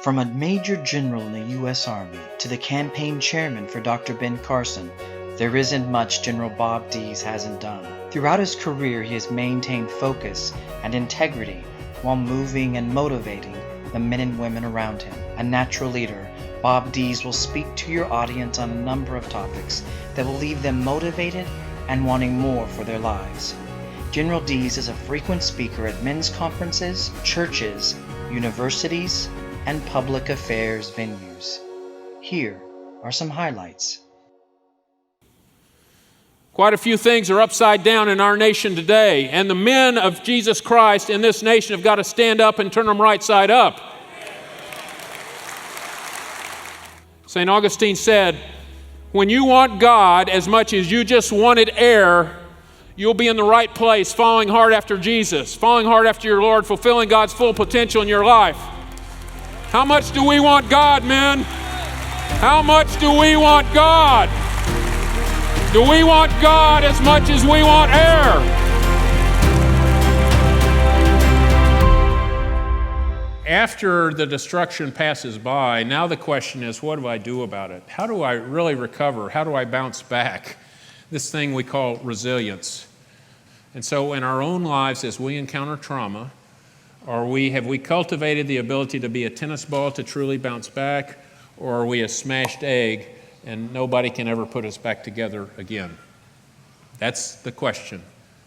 From a major general in the U.S. Army to the campaign chairman for Dr. Ben Carson, there isn't much General Bob Dees hasn't done. Throughout his career, he has maintained focus and integrity while moving and motivating the men and women around him. A natural leader, Bob Dees will speak to your audience on a number of topics that will leave them motivated and wanting more for their lives. General Dees is a frequent speaker at men's conferences, churches, universities, and public affairs venues. Here are some highlights. Quite a few things are upside down in our nation today, and the men of Jesus Christ in this nation have got to stand up and turn them right side up. St. Augustine said, when you want God as much as you just wanted air, you'll be in the right place, following hard after Jesus, following hard after your Lord, fulfilling God's full potential in your life. How much do we want God, men? How much do we want God? Do we want God as much as we want air? After the destruction passes by, now the question is, what do I do about it? How do I really recover? How do I bounce back? This thing we call resilience. And so in our own lives, as we encounter trauma, have we cultivated the ability to be a tennis ball to truly bounce back, or are we a smashed egg and nobody can ever put us back together again? That's the question.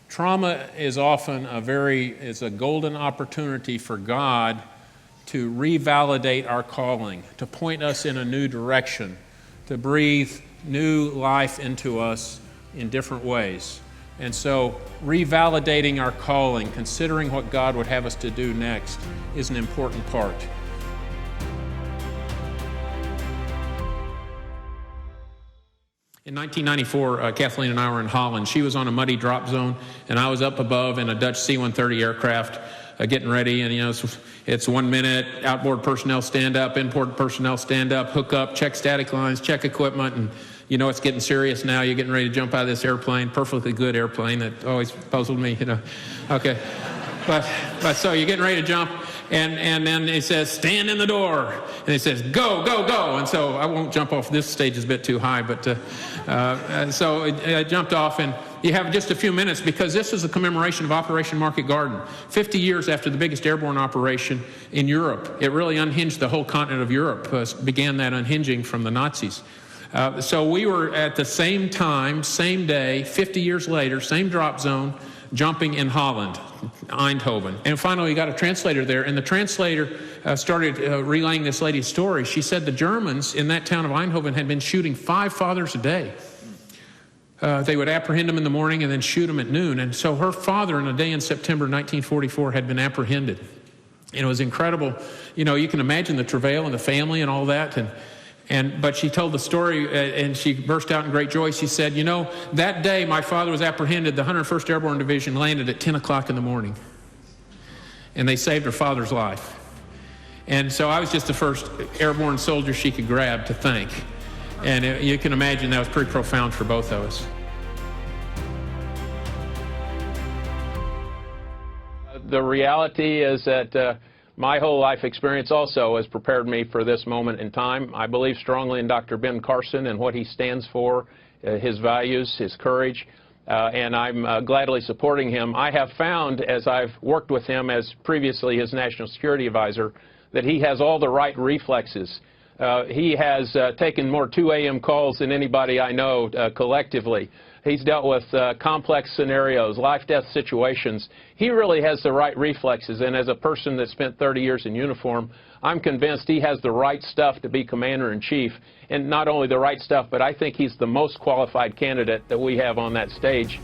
Trauma is often a golden opportunity for God to revalidate our calling, to point us in a new direction, to breathe new life into us in different ways. And so revalidating our calling, considering what God would have us to do next, is an important part. In 1994, Kathleen and I were in Holland. She was on a muddy drop zone, and I was up above in a Dutch C-130 aircraft getting ready. And, it's 1 minute, outboard personnel stand up, inboard personnel stand up, hook up, check static lines, check equipment, and it's getting serious now. You're getting ready to jump out of this airplane, perfectly good airplane that always puzzled me, Okay. But so you're getting ready to jump, and then it says, stand in the door. And it says, go, go, go. And so I won't jump off. This stage is a bit too high, but so I jumped off, and you have just a few minutes because this is a commemoration of Operation Market Garden. 50 years after the biggest airborne operation in Europe. It really unhinged the whole continent of Europe, began that unhinging from the Nazis. So we were at the same time, same day, 50 years later, same drop zone, jumping in Holland, Eindhoven. And finally, we got a translator there, and the translator started relaying this lady's story. She said the Germans in that town of Eindhoven had been shooting 5 fathers a day. They would apprehend them in the morning and then shoot them at noon. And so her father, in a day in September 1944, had been apprehended. And it was incredible. You can imagine the travail and the family and all that. But she told the story, and she burst out in great joy. She said, that day my father was apprehended. The 101st Airborne Division landed at 10 o'clock in the morning. And they saved her father's life. And so I was just the first airborne soldier she could grab to thank. And you can imagine that was pretty profound for both of us. The reality is that my whole life experience also has prepared me for this moment in time. I believe strongly in Dr. Ben Carson and what he stands for, his values, his courage, and I'm gladly supporting him. I have found, as I've worked with him as previously his national security advisor, that he has all the right reflexes. He has taken more 2 a.m. calls than anybody I know collectively. He's dealt with complex scenarios, life-death situations. He really has the right reflexes, and as a person that spent 30 years in uniform, I'm convinced he has the right stuff to be commander-in-chief. And not only the right stuff, but I think he's the most qualified candidate that we have on that stage.